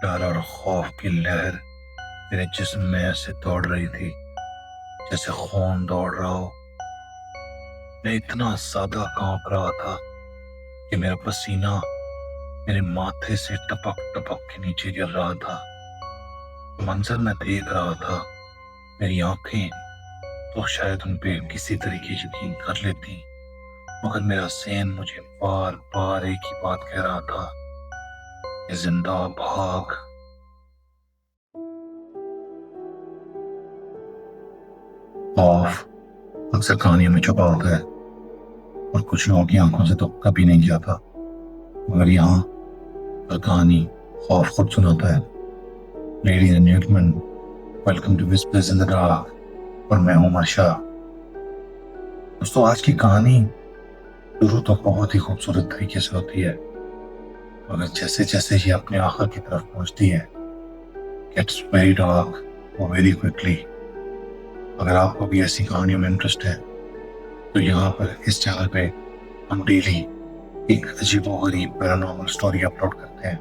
डर और खौफ की लहर मेरे जिस्म में ऐसे दौड़ रही थी जैसे खून दौड़ रहा हो। मैं इतना ज्यादा कांप रहा था कि मेरा पसीना मेरे माथे से टपक टपक के नीचे गिर रहा था। मंजर मैं देख रहा था, मेरी आंखें तो शायद उन पे किसी तरीके यकीन कर लेती, मगर मेरा ज़हन मुझे बार बार एक ही बात कह रहा था, ये जिंदा भाग। खौफ अक्सर कहानियों में छुपा होता है और कुछ लोगों की आंखों से तो कभी नहीं जाता, मगर यहाँ हर कहानी खौफ खुद सुनाता है। Ladies and gentleman, welcome to whispers in the dark और मैं हूं मर्शा। दोस्तों, आज की कहानी शुरू तो बहुत ही खूबसूरत तरीके से होती है, मगर जैसे जैसे ये अपने आखिर की तरफ पहुंचती है, गेट्स वेरी डार्क और वेरी क्विकली। अगर आपको भी ऐसी कहानियों में इंटरेस्ट है तो यहाँ पर इस चैनल पे हम डेली एक अजीबोगरीब पैरानॉर्मल स्टोरी अपलोड करते हैं।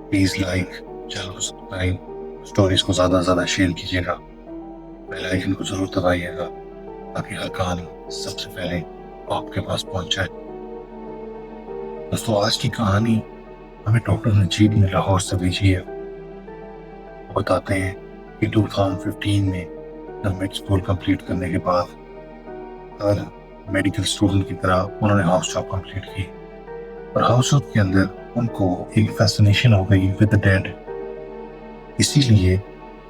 प्लीज लाइक, चैनल को सब्सक्राइब, स्टोरीज को ज्यादा से ज्यादा शेयर कीजिएगा, बेल आइकन को जरूर दबाइएगा ताकि हर कहानी सबसे पहले आपके पास पहुंच जाए। दोस्तों, आज की कहानी हमें डॉक्टर नजीब ने लाहौर से भेजी है। वो बताते हैं कि 2015 में मिड स्कूल कंप्लीट करने के बाद हर मेडिकल स्टूडेंट की तरह उन्होंने हाउस जॉब कंप्लीट की और हाउस जॉब के अंदर उनको एक फैसिनेशन हो गई विद द डेड। इसीलिए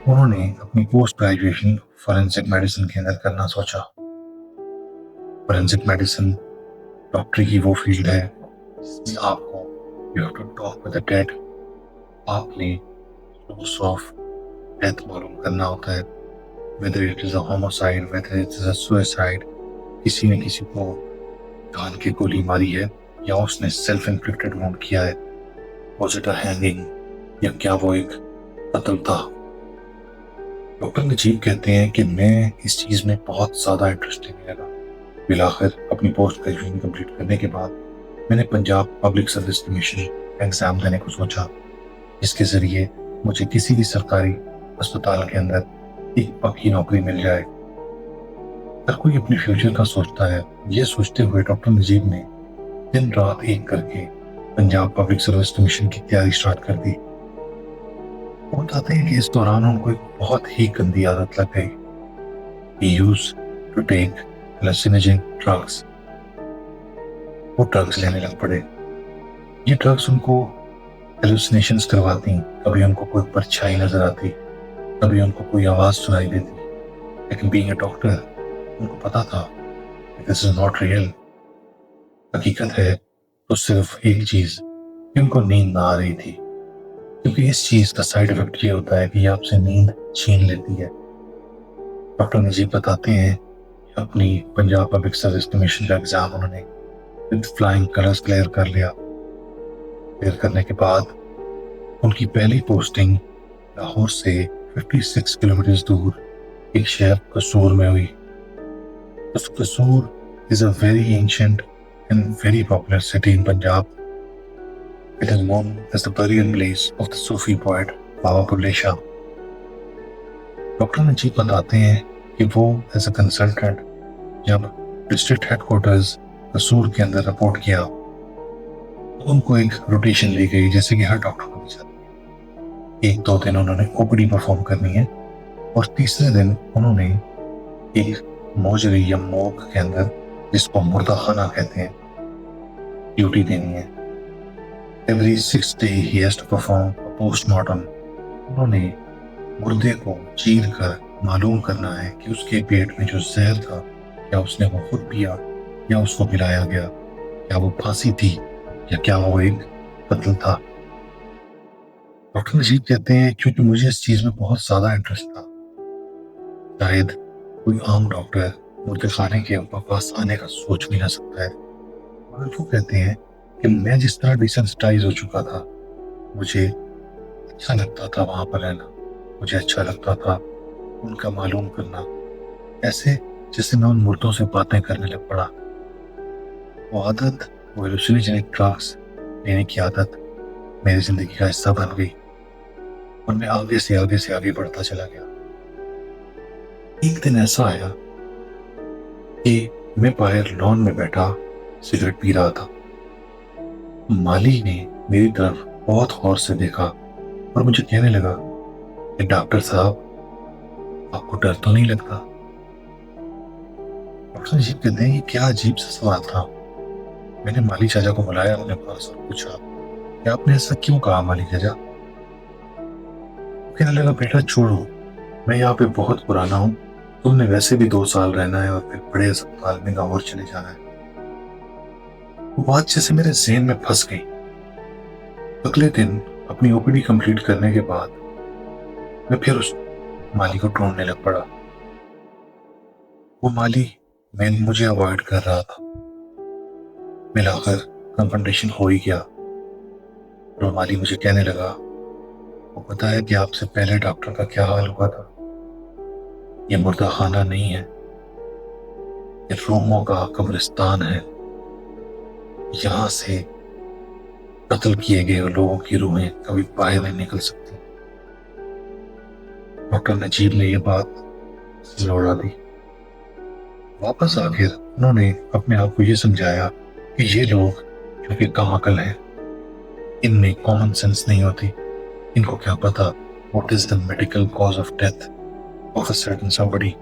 उन्होंने अपनी पोस्ट ग्रेजुएशन फॉरेंसिक मेडिसिन के अंदर करना सोचा। फॉरेंसिक मेडिसिन डॉक्टरी की वो फील्ड है जिसमें आपको you have to talk with the dead. आपने सोर्स ऑफ डेथ मालूम करना होता है, whether it is a homicide, whether it is a suicide, किसी ने किसी को जान के गोली मारी है या उसने सेल्फ इन्फ्लिक्टेड वुंड किया है, वाज इट अ हैंगिंग या क्या वो एक कत्ल था। डॉक्टर नजीब कहते हैं कि मैं इस चीज में बहुत ज्यादा इंटरेस्ट लेने लगा। फिलहाल अपनी पोस्ट ग्रेजुएशन कंप्लीट करने के बाद मैंने पंजाब पब्लिक सर्विस कमीशन का एग्जाम देने को सोचा, जिसके जरिए मुझे किसी भी सरकारी अस्पताल के अंदर एक पक्की नौकरी मिल जाए। हर कोई अपने फ्यूचर का सोचता है, ये सोचते हुए डॉक्टर नजीब ने दिन रात एक करके पंजाब पब्लिक सर्विस कमीशन की तैयारी स्टार्ट कर दी। वो बताते हैं कि इस दौरान उनको एक बहुत ही गंदी आदत लग गई। He used to take hallucinogenic drugs। वो ड्रग्स लेने लग पड़े। ये ड्रग्स उनको हेलुसिनेशंस करवाती, कभी उनको कोई परछाई नजर आती, कभी उनको कोई आवाज सुनाई देती, लेकिन बीइंग अ डॉक्टर उनको पता था कि दिस इज नॉट रियल। हकीकत है तो सिर्फ एक चीज कि उनको नींद ना आ रही थी, क्योंकि इस चीज का साइड इफेक्ट ये होता है कि ये आपसे नींद छीन लेती है। डॉक्टर नजीब बताते हैं कि अपनी पंजाब पब्लिक सर्विस कमीशन का एग्जाम उन्होंने विद फ्लाइंग कलर्स क्लियर कर लिया। क्लियर करने के बाद उनकी पहली पोस्टिंग लाहौर से 56 किलोमीटर दूर एक शहर कसूर में हुई। कसूर is a very ancient and very popular city in Punjab. It is known as the burial place of the Sufi poet Baba Bulleh Shah. Doctor Najeeb बताते हैं कि वो एज अ कंसल्टेंट जब डिस्ट्रिक्ट हेडक्वार्टर्स कसूर के अंदर रिपोर्ट किया तो उनको एक रोटेशन दी गई, जैसे कि हर डॉक्टर को दी जाती है। 1-2 दिन उन्होंने ओपीडी परफॉर्म करनी है और तीसरे दिन उन्होंने एक मोजरी या मोग के अंदर, जिसको मुर्दा खाना कहते हैं, ड्यूटी देनी है। Every 6 day he has to perform a postmortem। उन्होंने मुर्दे को चीर कर मालूम करना है कि उसके पेट में जो जहर था क्या उसने वो खुद पिया या उसको पिलाया गया, क्या वो फांसी थी या क्या वो एक कत्ल था। डॉक्टर नजीब कहते हैं क्योंकि मुझे इस चीज में बहुत ज्यादा इंटरेस्ट था, शायद कोई आम डॉक्टर मुर्दे खाने के पास आने का सोच भी ना सकता है, मगर वो कहते हैं कि मैं जिस तरह डिसेंसिटाइज हो चुका था, मुझे अच्छा लगता था वहां पर रहना, मुझे अच्छा लगता था उनका मालूम करना, ऐसे जैसे मैं उन मुर्दों से बातें करने लग पड़ा। वो आदत, वो हेलुसिनोजेनिक ड्रग्स लेने की आदत मेरी जिंदगी का हिस्सा बन गई और मैं आगे से आगे बढ़ता चला गया। एक दिन ऐसा आया कि मैं बाहर लॉन में बैठा सिगरेट पी रहा था। माली ने मेरी तरफ बहुत गौर से देखा और मुझे कहने लगा कि डॉक्टर साहब, आपको डर तो नहीं लगता? डॉक्टर अजीब कहते हैं, ये क्या अजीब सा सवाल था। मैंने माली चाचा को बुलाया, उन्हें पास और पूछा कि आपने ऐसा क्यों कहा माली चाचा? वो कहने लगा, बेटा छोड़ो, मैं यहाँ पे बहुत पुराना हूँ, तुमने वैसे भी 2 साल रहना है और फिर बड़े अस्पताल में गाँव और चले जाना है। वो बात जैसे मेरे ज़हन में फंस गई। अगले दिन अपनी ओपीडी कंप्लीट करने के बाद मैं फिर उस माली को ढूंढने लग पड़ा। वो माली मैं मुझे अवॉइड कर रहा था। मिलाकर कंफ्रंटेशन हो ही गया और वो माली मुझे कहने लगा, वो पता है कि आपसे पहले डॉक्टर का क्या हाल हुआ था? ये मुर्दा खाना नहीं है, ये रूमों का कब्रिस्तान है। यहाँ से कत्ल किए गए लोगों की रूहें कभी बाहर नहीं निकल सकती। डॉक्टर नजीब ने यह बात लौड़ा दी। वापस आकर उन्होंने अपने आप को यह समझाया कि ये लोग जो कि कम अकल हैं, इनमें कॉमन सेंस नहीं होती। इनको क्या पता what is the medical cause of death of a certain somebody.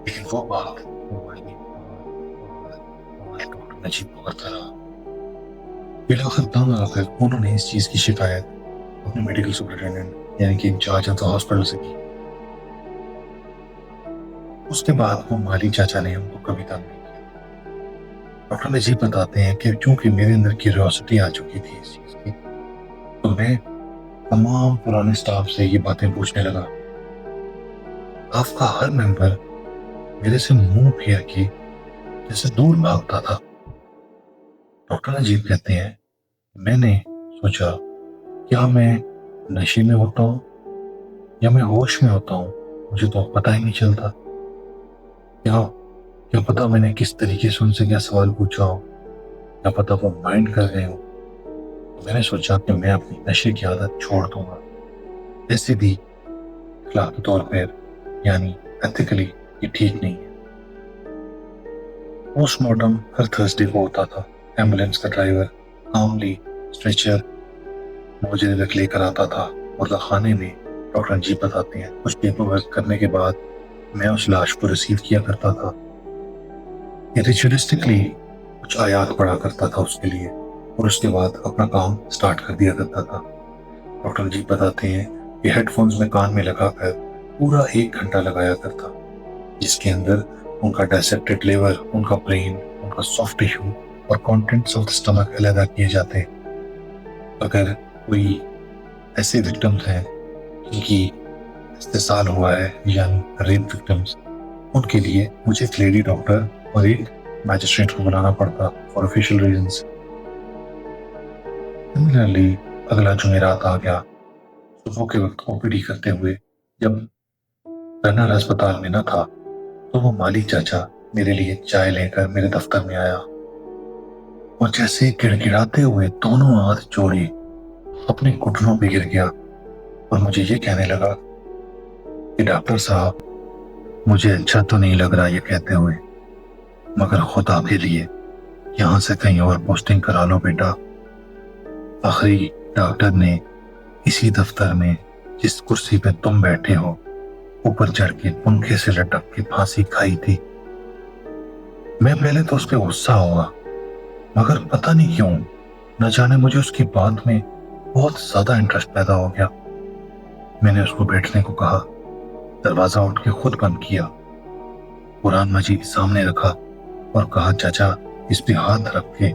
लेकिन वो बात डॉक्टर नजीब को करता रहा। बिलाखिर तंग आकर उन्होंने इस चीज की शिकायत अपने मेडिकल सुपरिटेंडेंट यानी कि इंचार्ज ऑफ द हॉस्पिटल से की। उसके बाद वो माली चाचा ने हमको कभी तंग नहीं किया। डॉक्टर नजीब बताते हैं कि चूंकि मेरे अंदर क्यूरियोसिटी आ चुकी थी इस चीज की, तो मैं तमाम पुराने स्टाफ से ये बातें पूछने लगा। आपका हर मेंबर मेरे से मुंह फेर के जैसे दूर भागता था। डॉक्टर नजीब कहते हैं, मैंने सोचा क्या मैं नशे में होता हूँ या मैं होश में होता हूँ, मुझे तो पता ही नहीं चलता। क्या क्या पता मैंने किस तरीके से उनसे क्या सवाल पूछा हो, क्या पता वो माइंड कर गए हो। तो मैंने सोचा कि मैं अपनी नशे की आदत छोड़ दूंगा। ऐसे भी अखलाकी तौर पर यानी एथिकली ये ठीक नहीं है। पोस्टमार्टम हर थर्सडे को होता था। एम्बुलेंस का ड्राइवर कामली स्ट्रेचर मुझे रख लेकर आता था और खाने में डॉक्टर नजीब बताते हैं कुछ पेपर वर्क करने के बाद मैं उस लाश को रिसीव किया करता था। रिचुअलिस्टिकली कुछ आयात पढ़ा करता था उसके लिए और उसके बाद अपना काम स्टार्ट कर दिया करता था। डॉक्टर नजीब बताते हैं कि हेडफोन्स में कान में लगाकर पूरा 1 घंटा लगाया करता, जिसके अंदर उनका डायसेक्टेड लिवर, उनका ब्रेन, उनका सॉफ्ट टिश्यू और कंटेंट्स ऑफ द स्टमक अलग किए जाते। अगर कोई ऐसे विक्टिम्स हैं जिनकी इस्तेसाल हुआ है यानी रेप विक्टिम्स, उनके लिए मुझे एक लेडी डॉक्टर और एक मैजिस्ट्रेट को बुलाना पड़ता फॉर ऑफिशियल रीजंस। सिमिलरली अगला जुमेरात आ गया। सुबह के वक्त ओपीडी करते हुए जब रनर अस्पताल में न था तो वो माली चाचा मेरे लिए चाय लेकर मेरे दफ्तर में आया और जैसे गिड़गिड़ाते हुए दोनों हाथ जोड़े अपने घुटनों पे गिर गया और मुझे ये कहने लगा कि डॉक्टर साहब, मुझे अच्छा तो नहीं लग रहा ये कहते हुए, मगर खुदा के लिए यहाँ से कहीं और पोस्टिंग करा लो बेटा। आखिरी डॉक्टर ने इसी दफ्तर में जिस कुर्सी पे तुम बैठे हो ऊपर चढ़ के पंखे से लटक के फांसी खाई थी। मैं पहले तो उस पर गुस्सा हुआ, मगर पता नहीं क्यों न जाने मुझे उसकी बात में बहुत ज्यादा इंटरेस्ट पैदा हो गया। मैंने उसको बैठने को कहा, दरवाजा उठ के खुद बंद किया, कुरान मजीद सामने रखा और कहा, चाचा इस पे हाथ रख के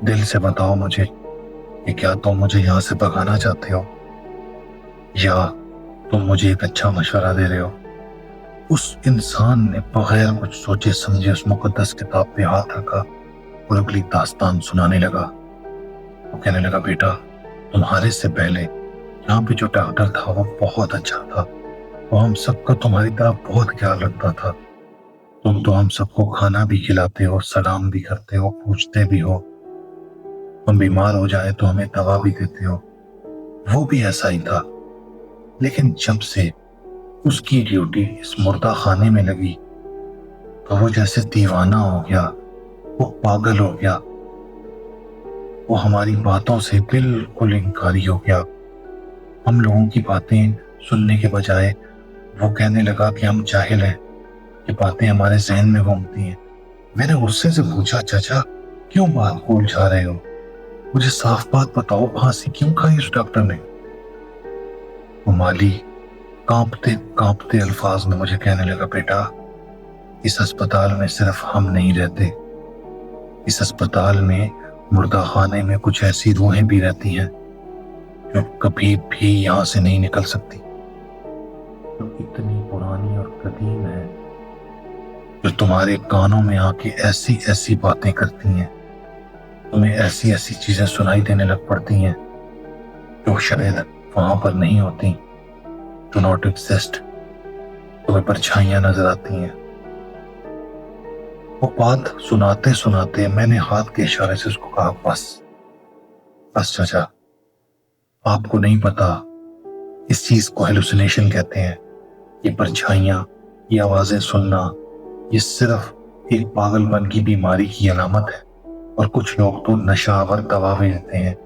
दिल से बताओ मुझे कि क्या तुम मुझे यहाँ से भगाना चाहते हो या तुम मुझे एक अच्छा मशवरा दे रहे हो। उस इंसान ने बगैर कुछ सोचे समझे उस मुकद्दस किताब पे हाथ रखा और अगली दास्तान सुनाने लगा। वो कहने लगा, बेटा तुम्हारे से पहले यहाँ पे जो डॉक्टर था वो बहुत अच्छा था, वो हम सबका तुम्हारी तरह बहुत ख्याल रखता था। तुम तो हम सबको खाना भी खिलाते हो, सलाम भी करते हो, पूछते भी हो, हम बीमार हो जाए तो हमें दवा भी देते हो, वो भी ऐसा ही था। लेकिन जब से उसकी ड्यूटी इस मुर्दा खाने में लगी तो वो जैसे दीवाना हो गया, वो पागल हो गया, वो हमारी बातों से बिल्कुल इनकारी हो गया। हम लोगों की बातें सुनने के बजाय वो कहने लगा कि हम जाहिल हैं, ये बातें हमारे जहन में घूमती हैं। मैंने गुस्से से पूछा, चाचा क्यों बात भूल जा रहे हो, मुझे साफ बात बताओ, फांसी क्यों खाई उस डॉक्टर ने? वो माली कांपते कांपते अल्फाज में मुझे कहने लगा, बेटा इस अस्पताल में सिर्फ हम नहीं रहते, इस अस्पताल में मुर्दा खाने में कुछ ऐसी रूहें भी रहती हैं जो कभी भी यहां से नहीं निकल सकती, जो इतनी पुरानी और कदीम है, जो तुम्हारे कानों में आके ऐसी ऐसी बातें करती हैं, तुम्हें ऐसी ऐसी चीजें सुनाई देने लग पड़ती हैं जो शायद वहां पर नहीं होती। डू नॉट एग्जिस्ट, तुम्हें परछाइयां नजर आती हैं। वो बात सुनाते सुनाते मैंने हाथ के इशारे से उसको कहा, बस बस चाचा, आपको नहीं पता इस चीज को हेलुसिनेशन कहते हैं। ये परछाइयां, ये आवाजें सुनना, ये सिर्फ एक पागलपन की बीमारी की अलामत है, और कुछ लोग तो नशावर दवा भी देते हैं।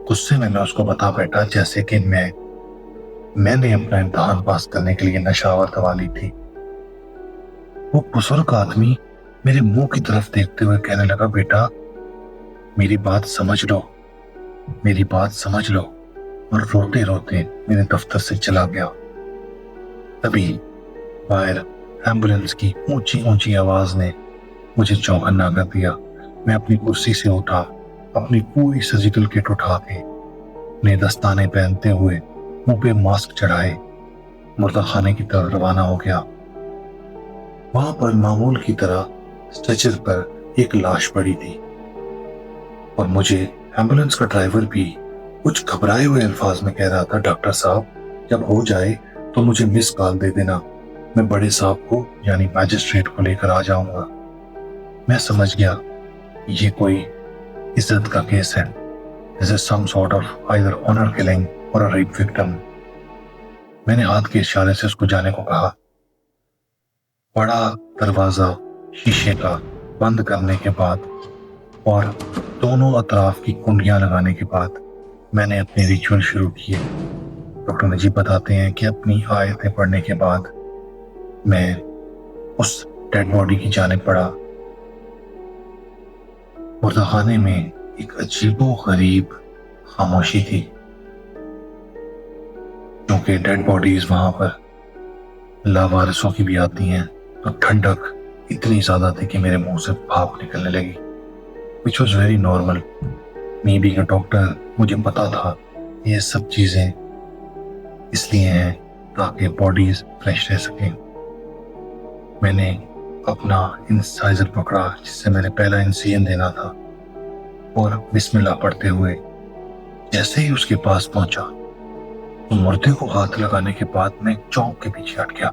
गुस्से में मैं उसको बता बैठा जैसे कि मैंने अपना इम्तिहान पास करने के लिए नशावर दवा ली थी। वो बुजुर्ग आदमी मेरे मुंह की तरफ देखते हुए कहने लगा, बेटा मेरी बात समझ लो, मेरी बात समझ लो, और रोते रोते मेरे दफ्तर से चला गया। तभी बाहर एम्बुलेंस की ऊंची ऊंची आवाज ने मुझे चौंकन्ना कर दिया। मैं अपनी कुर्सी से उठा, अपनी पूरी सर्जिकल किट उठा के, अपने दस्ताने पहनते हुए, मुंह पे मास्क चढ़ाए, मुर्दा खाने की तरफ रवाना हो गया। वहां पर मामूल की तरह स्ट्रेचर पर एक लाश पड़ी थी, और मुझे एम्बुलेंस का ड्राइवर भी कुछ घबराए हुए अल्फाज में कह रहा था, डॉक्टर साहब जब हो जाए तो मुझे मिस कॉल दे देना, मैं बड़े साहब को यानी मैजिस्ट्रेट को लेकर आ जाऊंगा। मैं समझ गया ये कोई इज्जत का केस है, this is some sort of either honour killing और अ रेप विक्टिम। मैंने हाथ के इशारे से उसको जाने को कहा। बड़ा दरवाजा शीशे का बंद करने के बाद और दोनों अतराफ की कुंडियां लगाने के बाद मैंने अपने रिचुअल शुरू किए। डॉक्टर नजीब बताते हैं कि अपनी आयतें पढ़ने के बाद मैं उस डेड बॉडी की जानिब बढ़ा। मुर्दाखाने में एक अजीबो गरीब खामोशी थी, क्योंकि डेड बॉडीज वहां पर लावारिसों की भी आती हैं, तो ठंडक इतनी ज्यादा थी कि मेरे मुंह से भाप निकलने लगी, which was very normal. Me being a doctor, मुझे पता था ये सब चीजें इसलिए हैं ताकि बॉडीज फ्रेश रह सकें। मैंने अपना इंसाइजर पकड़ा जिससे मैंने पहला इंसिजन देना था, और बिस्मिल्लाह पढ़ते हुए जैसे ही उसके पास पहुंचा तो मुर्दे को हाथ लगाने के बाद मैं चौंक के पीछे हट गया।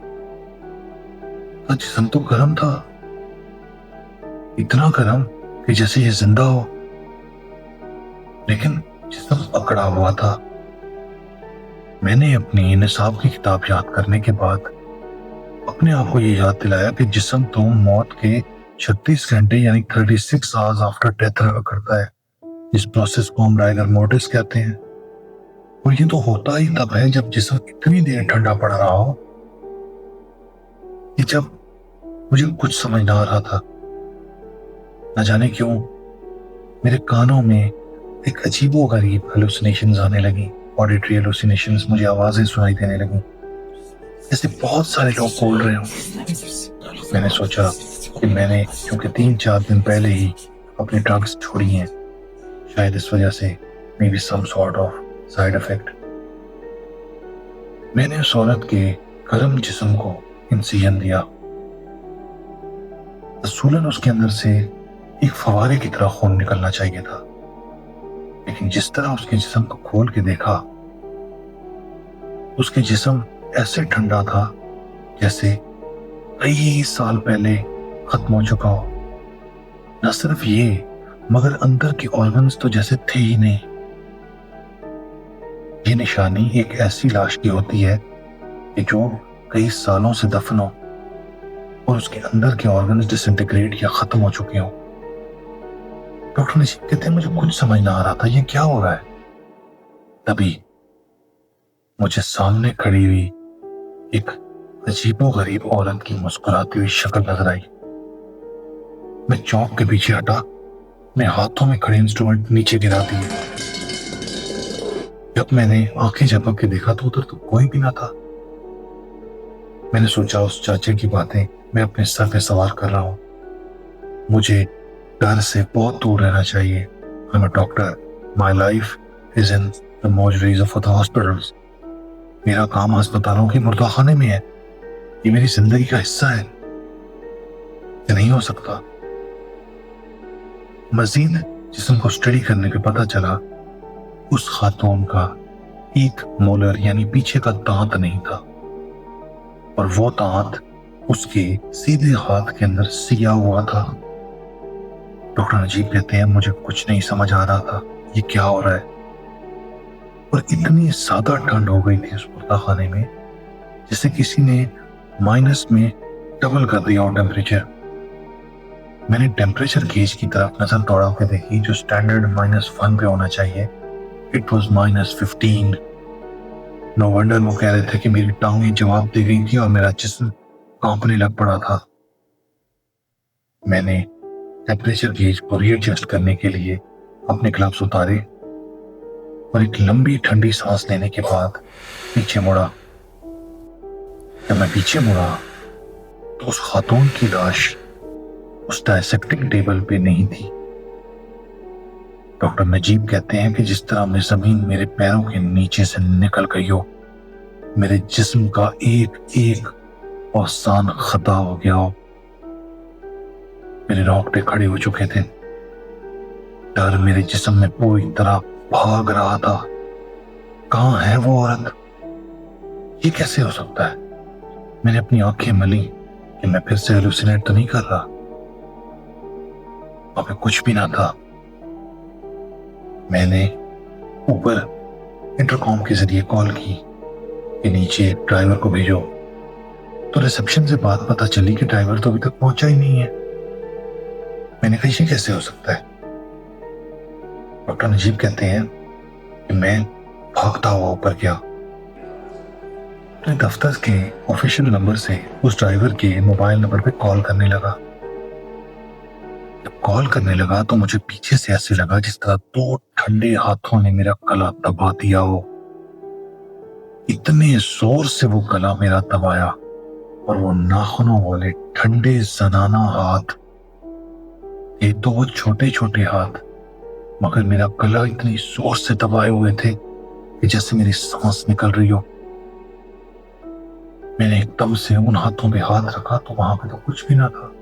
जिस्म तो गर्म था, इतना गर्म कि जैसे ये जिंदा हो, लेकिन जिस्म पकड़ा हुआ था। मैंने अपनी निसाब की किताब याद करने के बाद अपने आप को ये याद दिलाया कि जिस्म तो मौत के 36 घंटे यानी 36 आवर्स आफ्टर डेथ रहा करता है। इस प्रोसेस को हम राइगर मोर्टिस कहते हैं, और ये तो होता ही तब है जब जिस्म इतनी देर ठंडा पड़ रहा हो कि जब मुझे कुछ समझ ना आ रहा था। न जाने क्यों मेरे कानों में एक अजीबो गरीब हेलुसिनेशंस आने लगी, ऑडिटरी हेलुसिनेशंस, मुझे आवाजें सुनाई देने लगी जैसे बहुत सारे लोग बोल रहे हो। मैंने सोचा कि मैंने क्योंकि 3-4 दिन पहले ही अपने ड्रग्स छोड़ी हैं, शायद इस वजह से may be some sort of side effect. मैंने उस औरत के गर्म जिस्म को इंसिजन दिया। असूलन उसके अंदर से एक फवारे की तरह खून निकलना चाहिए था, लेकिन जिस तरह उसके जिस्म को खोल के देखा, उसके जिस्म ऐसे ठंडा था जैसे कई साल पहले खत्म हो चुका हो। न सिर्फ ये, मगर अंदर के ऑर्गन्स तो जैसे थे ही नहीं। ये निशानी एक ऐसी लाश की होती है कि जो कई सालों से दफन हो और उसके अंदर के ऑर्गन्स डिसइंटीग्रेट या खत्म हो चुके हों। डॉक्टर नजीब कहते हैं मुझे कुछ समझ ना आ रहा था ये क्या हो रहा है। तभी मुझे सामने खड़ी हुई एक अजीबोगरीब औरत की मुस्कुराती हुई शक्ल नजर आई। मैं चौंक के पीछे हटा, अपने हाथों में खड़े इंस्ट्रूमेंट नीचे गिरा दिए। जब मैंने आंखें झपक के देखा तो उधर तो कोई भी ना था। मैंने सोचा उस चाचे की बातें मैं अपने सर पे सवार कर रहा हूं। मुझे डर से बहुत दूर रहना चाहिए। I am a doctor, my life is in the mortuaries of the hospitals. मेरा काम अस्पतालों के मुर्दाखाने में है। ये मेरी जिंदगी का हिस्सा है। ये नहीं हो सकता। मजीद जिस्म को स्टडी करने पे पता चला उस खातून का एक मोलर यानी पीछे का दांत नहीं था और वो दांत उसके सीधे हाथ के अंदर सिया हुआ था। डॉक्टर नजीब कहते हैं मुझे कुछ नहीं समझ आ रहा था ये क्या हो रहा है। और इतनी ज्यादा ठंड हो गई थी उस मुर्दाखाने में जैसे किसी ने माइनस में डबल कर दिया हो टेम्परेचर। मैंने टेम्परेचर गेज की तरफ नजर दौड़ा के देखी जो स्टैंडर्ड -1 पे होना चाहिए। It was -15। नो वंडर वो कह रहे थे कि मेरी टांगें जवाब दे गई थी और मेरा जिस्म कांपने लग पड़ा था। मैंने टेम्परेचर गेज को रीएडजस्ट करने के लिए अपने ग्लव्स उतारे और एक लंबी ठंडी सांस लेने के बाद पीछे मुड़ा। जब मैं पीछे मुड़ा तो उस खातून की लाश उस डायसेक्टिंग टेबल पे नहीं थी। डॉक्टर नजीब कहते हैं कि जिस तरह में जमीन मेरे पैरों के नीचे से निकल गई हो, मेरे जिस्म का एक एक औसान खता हो गया हो। मेरे रोंगटे खड़े हो चुके थे। डर मेरे जिस्म में पूरी तरह भाग रहा था। कहां है वो औरत? ये कैसे हो सकता है? मैंने अपनी आंखें मली कि मैं फिर से हेलुसिनेट तो नहीं कर रहा। वहां पे कुछ भी ना था। मैंने ऊपर इंटरकॉम के जरिए कॉल की कि नीचे ड्राइवर को भेजो, तो रिसेप्शन से बात पता चली कि ड्राइवर तो अभी तक पहुंचा ही नहीं है। मैंने कहा ये कैसे हो सकता है? डॉक्टर नजीब कहते हैं कि मैं भागता हुआ ऊपर गया, अपने दफ्तर के ऑफिशियल नंबर से उस ड्राइवर के मोबाइल नंबर पे कॉल करने लगा। जब कॉल करने लगा तो मुझे पीछे से ऐसे लगा जिस तरह 2 ठंडे हाथों ने मेरा गला दबा दिया हो। इतने जोर से वो गला मेरा दबाया और वो नाखूनों वाले ठंडे जनाना हाथ, ये 2 छोटे छोटे हाथ, मगर मेरा गला इतनी जोर से दबाए हुए थे कि जैसे मेरी सांस निकल रही हो। मैंने एकदम से उन हाथों पे हाथ रखा तो वहां पे तो कुछ भी ना था।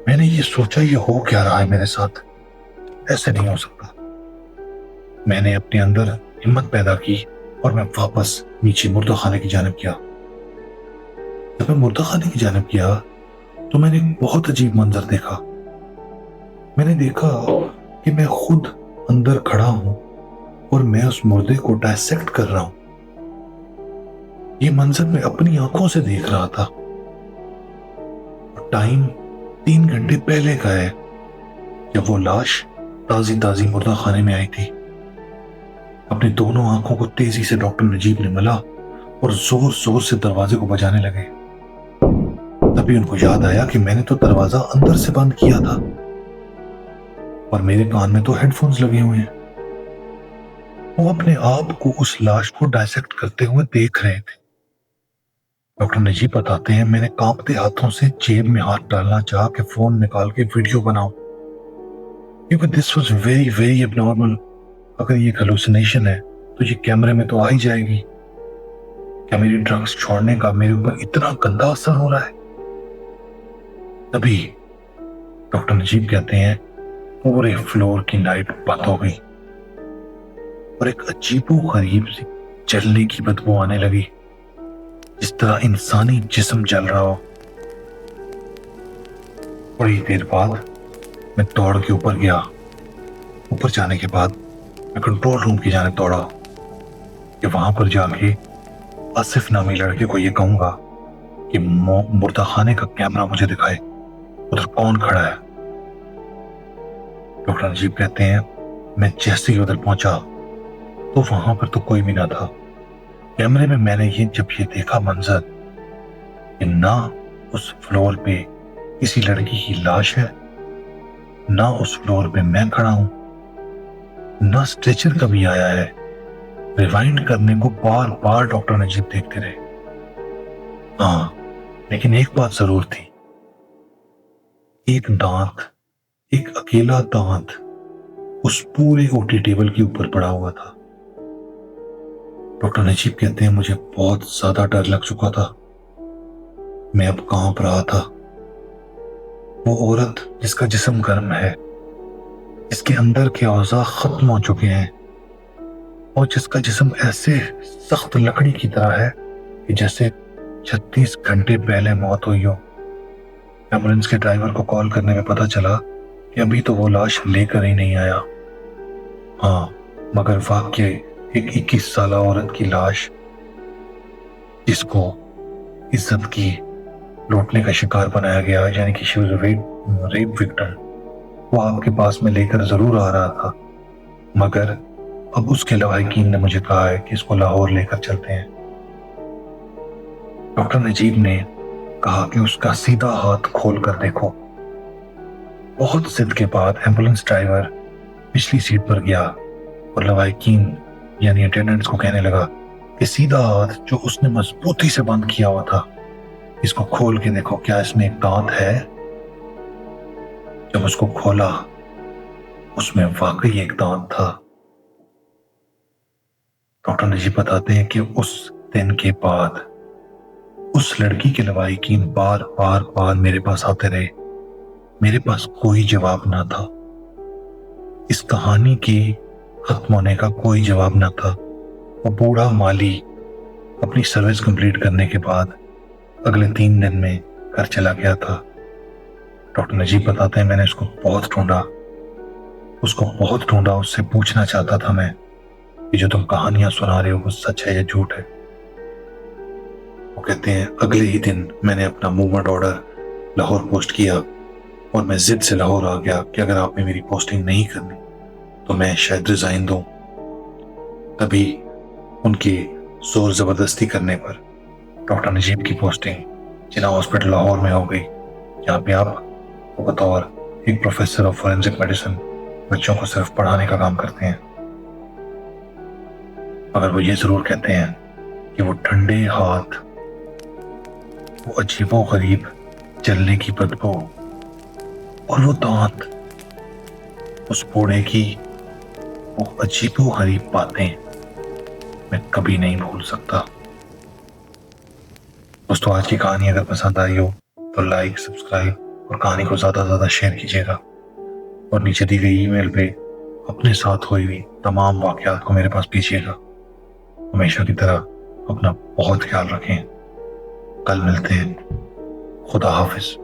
मैंने ये सोचा ये हो क्या रहा है मेरे साथ? ऐसे नहीं हो सकता। मैंने अपने अंदर हिम्मत पैदा की और मैं वापस नीचे मुर्दाखाने की जानिब गया। जब मैं मुर्दाखाने की जानिब गया तो मैंने एक बहुत अजीब मंजर देखा। मैंने देखा कि मैं खुद अंदर खड़ा हूं और मैं उस मुर्दे को डायसेक्ट कर रहा हूं। ये मंजर मैं अपनी आंखों से देख रहा था। टाइम 3 घंटे पहले का है जब वो लाश ताजी ताजी मुर्दाखाने में आई थी। अपनी दोनों आंखों को तेजी से डॉक्टर नजीब ने मला और जोर जोर से दरवाजे को बजाने लगे। तभी उनको याद आया कि मैंने तो दरवाजा अंदर से बंद किया था और मेरे कान में तो हेडफोन्स लगे हुए हैं। वो अपने आप को उस लाश को डायसेक्ट करते हुए देख रहे थे। डॉक्टर नजीब बताते हैं मैंने कांपते हाथों से जेब में हाथ डालना चाहा कि फोन निकाल के वीडियो बनाऊं, क्योंकि this was very very abnormal. अगर ये हेलुसिनेशन है तो ये कैमरे में तो आ ही जाएगी। क्या मेरी ड्रग्स छोड़ने का मेरे ऊपर इतना गंदा असर हो रहा है? तभी डॉक्टर नजीब कहते हैं पूरे फ्लोर की लाइट बंद हो गई और एक अजीबो गरीब सी जलने की बदबू आने लगी, जिस तरह इंसानी जिस्म जल रहा हो। थोड़ी देर बाद मैं दौड़ के ऊपर गया। ऊपर जाने के बाद मैं कंट्रोल रूम की जाने दौड़ा कि वहां पर जाके आसिफ नामी लड़के को ये कहूंगा कि मुर्दा खाने का कैमरा मुझे दिखाए, उधर कौन खड़ा है। डॉक्टर नजीब कहते हैं मैं जैसे ही उधर पहुंचा तो वहां पर तो कोई भी ना था। कैमरे में मैंने जब ये देखा मंजर कि ना उस फ्लोर पे किसी लड़की की लाश है, ना उस फ्लोर पे मैं खड़ा हूं, ना स्ट्रेचर कभी आया है। रिवाइंड करने को बार बार डॉक्टर नजीब देखते रहे। हाँ, लेकिन एक बात जरूर थी, एक दांत, एक अकेला दांत उस पूरे ओटी टेबल के ऊपर पड़ा हुआ था। डॉक्टर नजीब कहते हैं मुझे बहुत ज्यादा डर लग चुका था। मैं अब कांप रहा था। वो औरत जिसका जिस्म गर्म है, जिसके अंदर के औज़ा खत्म हो चुके हैं और जिसका जिस्म ऐसे सख्त लकड़ी की तरह है कि जैसे 36 घंटे पहले मौत हुई हो। एम्बुलेंस के ड्राइवर को कॉल करने में पता चला कि अभी तो वो लाश लेकर ही नहीं आया। हाँ, मगर वाकई एक 21 साल औरत की लाश, जिसको इज्जत की लूटने का शिकार बनाया गया, यानी कि शी वाज रेप विक्टिम, वो आपके पास में लेकर जरूर आ रहा था। मगर अब उसके लवाहिकीन ने मुझे कहा है कि इसको लाहौर लेकर चलते हैं। डॉक्टर नजीब ने कहा कि उसका सीधा हाथ खोल कर देखो। बहुत जिद के बाद एम्बुलेंस ड्राइवर पिछली सीट पर गया और लवाहिकीन यानी अटेंडेंट्स को कहने लगा कि सीधा हाथ जो उसने मजबूती से बंद किया हुआ था, इसको खोल के देखो, क्या इसमें एक दांत है। जब उसको खोला, उसमें वाकई एक दांत था। डॉक्टर नजीब बताते हैं कि उस दिन के बाद उस लड़की के लवाहिकीन बार बार बार मेरे पास आते रहे। मेरे पास कोई जवाब ना था। इस कहानी के खत्म होने का कोई जवाब ना था। वो बूढ़ा माली अपनी सर्विस कंप्लीट करने के बाद अगले 3 दिन में घर चला गया था। डॉक्टर नजीब बताते हैं मैंने उसको बहुत ढूंढा, उससे पूछना चाहता था मैं कि जो तुम कहानियां सुना रहे हो वो सच है या झूठ है। वो कहते हैं अगले ही दिन मैंने अपना मूवमेंट ऑर्डर लाहौर पोस्ट किया और मैं जिद से लाहौर आ गया कि अगर आपने मेरी पोस्टिंग नहीं करनी तो मैं शायद रिजाइन दूं। तभी उनकी जोर जबरदस्ती करने पर डॉक्टर नजीब की पोस्टिंग जिना हॉस्पिटल लाहौर में हो गई, जहाँ पे आप बतौर एक प्रोफेसर ऑफ फॉरेंसिक मेडिसिन बच्चों को सिर्फ पढ़ाने का काम करते हैं। मगर वो ये जरूर कहते हैं कि वो ठंडे हाथ, वो अजीबो गरीब जलने की बदबू और वो दांत, उस बूढ़े की वो अजीबो गरीब बातें मैं कभी नहीं भूल सकता। दोस्तों, आज की कहानी अगर पसंद आई हो तो लाइक, सब्सक्राइब और कहानी को ज्यादा से ज्यादा शेयर कीजिएगा और नीचे दी गई ईमेल पे अपने साथ हुई हुई तमाम वाकयात को मेरे पास भेजिएगा। हमेशा की तरह अपना बहुत ख्याल रखें। कल मिलते हैं। खुदा हाफिज।